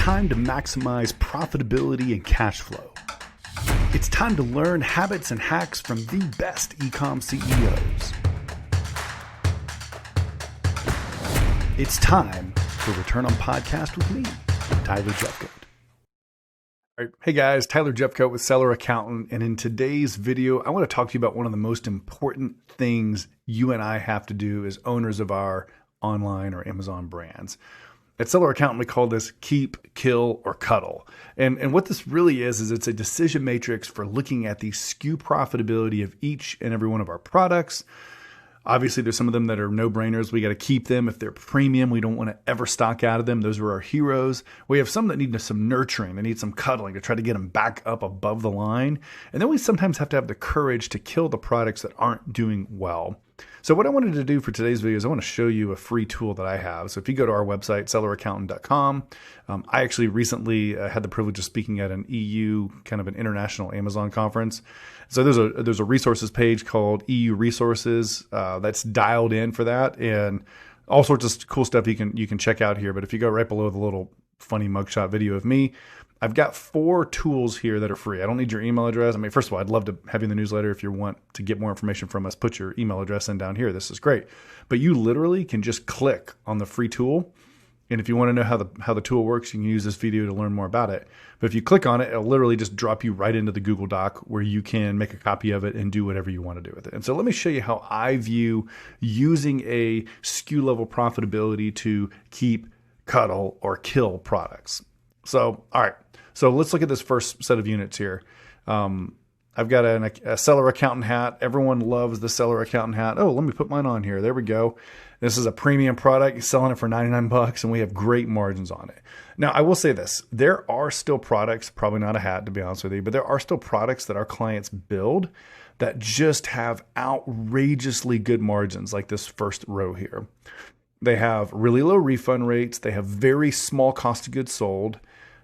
time to maximize profitability and cash flow. It's time to learn habits and hacks from the best e-com CEOs. It's time for Return on Podcast with me, Tyler Jeffcoat. All right. Hey guys, Tyler Jeffcoat with Seller Accountant, and in today's video, I want to talk to you about one of the most important things you and I have to do as owners of our online or Amazon brands. At Seller Accountant, we call this keep, kill, or cuddle. And what this really is it's a decision matrix for looking at the SKU profitability of each and every one of our products. Obviously, there's some of them that are no-brainers. We got to keep them. If they're premium, we don't want to ever stock out of them. Those are our heroes. We have some that need some nurturing. They need some cuddling to try to get them back up above the line. And then we sometimes have to have the courage to kill the products that aren't doing well. So what I wanted to do for today's video is I want to show you a free tool that I have. So if you go to our website, selleraccountant.com, I actually recently had the privilege of speaking at an EU, kind of an international Amazon conference. So there's a resources page called EU Resources that's dialed in for that, and all sorts of cool stuff you can check out here. But if you go right below the little funny mugshot video of me, I've got 4 tools here that are free. I don't need your email address. I mean, first of all, I'd love to have you in the newsletter. If you want to get more information from us, put your email address in down here. This is great. But you literally can just click on the free tool. And if you want to know how the tool works, you can use this video to learn more about it. But if you click on it, it'll literally just drop you right into the Google Doc where you can make a copy of it and do whatever you want to do with it. And so let me show you how I view using a SKU level profitability to keep, cuddle, or kill products. So, all right. So let's look at this first set of units here. I've got a Seller Accountant hat. Everyone loves the Seller Accountant hat. Oh, let me put mine on here. There we go. This is a premium product. You're selling it for 99 bucks, and we have great margins on it. Now, I will say this. There are still products, probably not a hat to be honest with you, but there are still products that our clients build that just have outrageously good margins, like this first row here. They have really low refund rates. They have very small cost of goods sold.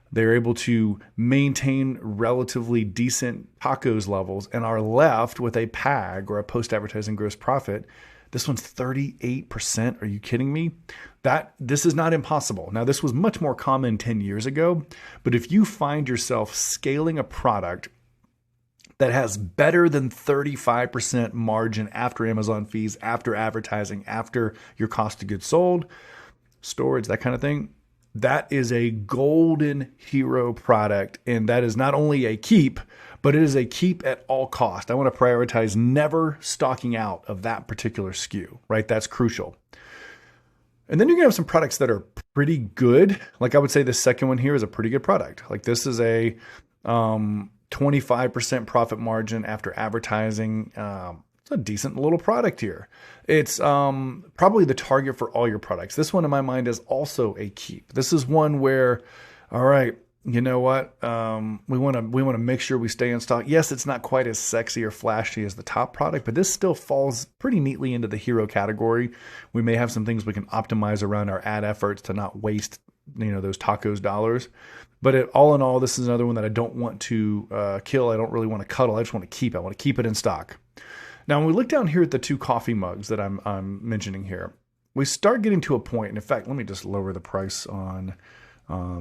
They're able to maintain relatively decent tacos levels and are left with a PAG, or a post-advertising gross profit. This one's 38%. Are you kidding me? This is not impossible. Now, this was much more common 10 years ago, but if you find yourself scaling a product that has better than 35% margin after Amazon fees, after advertising, after your cost of goods sold, storage, that kind of thing, that is a golden hero product. And that is not only a keep, but it is a keep at all cost. I want to prioritize never stocking out of that particular SKU, right? That's crucial. And then you're going to have some products that are pretty good. Like I would say this second one here is a pretty good product. Like this is a 25% profit margin after advertising. It's a decent little product here. It's probably the target for all your products. This one in my mind is also a keep. This is one where, all right, you know what? We want to make sure we stay in stock. Yes, it's not quite as sexy or flashy as the top product, but this still falls pretty neatly into the hero category. We may have some things we can optimize around our ad efforts to not waste, those tacos dollars. But all in all, this is another one that I don't want to kill. I don't really want to cuddle. I just want to keep. I want to keep it in stock. Now, when we look down here at the 2 coffee mugs that I'm mentioning here, we start getting to a point. And in fact, let me just lower the price on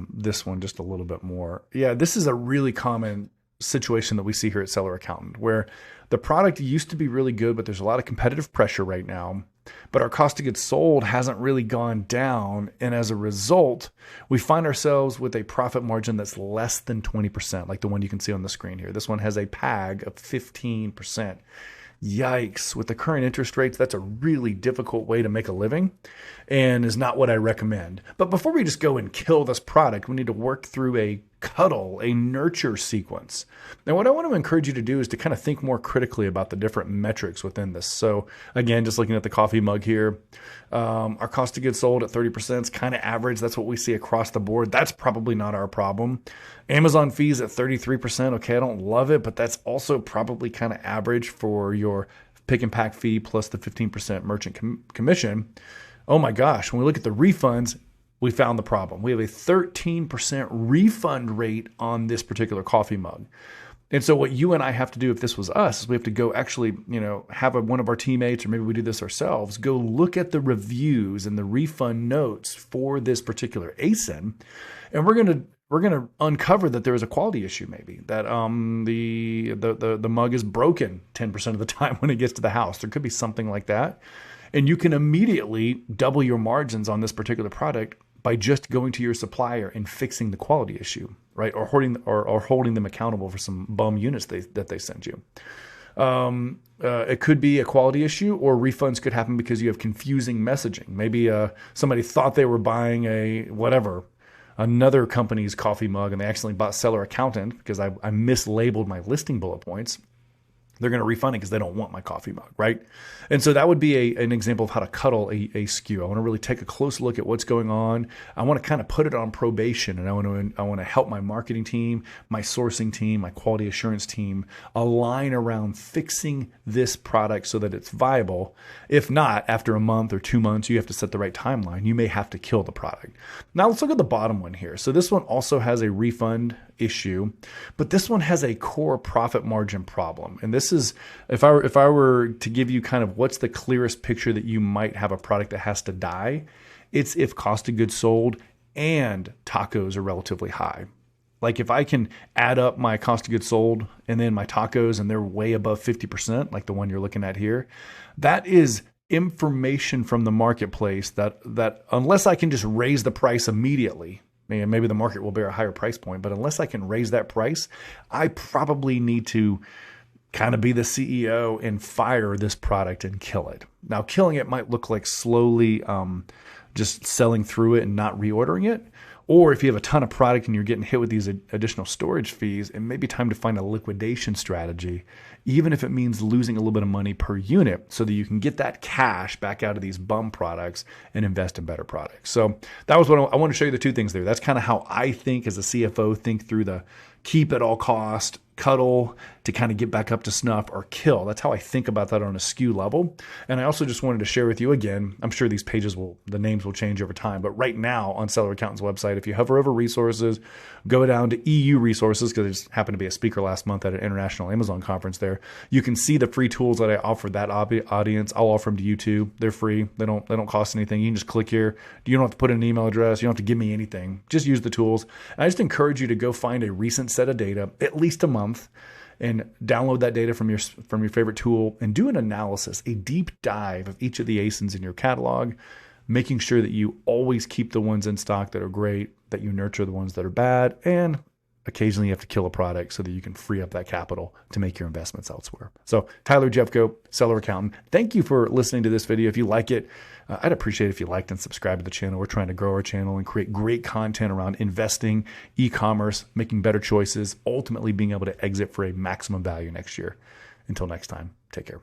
this one just a little bit more. Yeah, this is a really common situation that we see here at Seller Accountant, where the product used to be really good, but there's a lot of competitive pressure right now. But our cost of goods sold hasn't really gone down. And as a result, we find ourselves with a profit margin that's less than 20%, like the one you can see on the screen here. This one has a PAG of 15%. Yikes. With the current interest rates, that's a really difficult way to make a living and is not what I recommend. But before we just go and kill this product, we need to work through a cuddle, a nurture sequence. Now, what I want to encourage you to do is to kind of think more critically about the different metrics within this. So again, just looking at the coffee mug here, our cost of goods sold at 30% is kind of average. That's what we see across the board. That's probably not our problem. Amazon fees at 33%. Okay, I don't love it, but that's also probably kind of average for your pick and pack fee plus the 15% merchant commission. Oh my gosh, when we look at the refunds, we found the problem. We have a 13% refund rate on this particular coffee mug. And so what you and I have to do if this was us is we have to go actually, have one of our teammates, or maybe we do this ourselves, go look at the reviews and the refund notes for this particular ASIN. And we're going to uncover that there is a quality issue, maybe that the mug is broken 10% of the time when it gets to the house. There could be something like that. And you can immediately double your margins on this particular product by just going to your supplier and fixing the quality issue, right? Or holding them accountable for some bum units that they send you. It could be a quality issue, or refunds could happen because you have confusing messaging. Maybe somebody thought they were buying another company's coffee mug, and they accidentally bought seller accountant because I mislabeled my listing bullet points. They're going to refund it because they don't want my coffee mug, right? And so that would be an example of how to cuddle a SKU. I want to really take a close look at what's going on. I want to kind of put it on probation, and I want to help my marketing team, my sourcing team, my quality assurance team align around fixing this product so that it's viable. If not, after a month or 2 months, you have to set the right timeline. You may have to kill the product. Now let's look at the bottom one here. So this one also has a refund issue, but this one has a core profit margin problem. And this is, if I were to give you kind of what's the clearest picture that you might have a product that has to die, it's if cost of goods sold and tacos are relatively high. Like if I can add up my cost of goods sold and then my tacos and they're way above 50%, like the one you're looking at here, that is information from the marketplace that unless I can just raise the price immediately, maybe the market will bear a higher price point, but unless I can raise that price, I probably need to kind of be the CEO and fire this product and kill it. Now, killing it might look like slowly just selling through it and not reordering it. Or if you have a ton of product and you're getting hit with these additional storage fees, it may be time to find a liquidation strategy, even if it means losing a little bit of money per unit so that you can get that cash back out of these bum products and invest in better products. So that was what I want to show you, the two things there. That's kind of how I think as a CFO, think through the keep at all cost, cuddle to kind of get back up to snuff, or kill. That's how I think about that on a SKU level. And I also just wanted to share with you again, I'm sure these pages the names will change over time, but right now on Seller Accountant's website, if you hover over resources, go down to EU resources, because I just happened to be a speaker last month at an international Amazon conference there, you can see the free tools that I offer that audience. I'll offer them to you too. They're free. They don't cost anything. You can just click here. You don't have to put in an email address. You don't have to give me anything. Just use the tools. And I just encourage you to go find a recent set of data, at least a month, and download that data from your favorite tool and do an analysis, a deep dive of each of the ASINs in your catalog, making sure that you always keep the ones in stock that are great, that you nurture the ones that are bad, and occasionally you have to kill a product so that you can free up that capital to make your investments elsewhere. So Tyler Jeffcoat, Seller Accountant, thank you for listening to this video. If you like it, I'd appreciate it if you liked and subscribed to the channel. We're trying to grow our channel and create great content around investing, e-commerce, making better choices, ultimately being able to exit for a maximum value next year. Until next time, take care.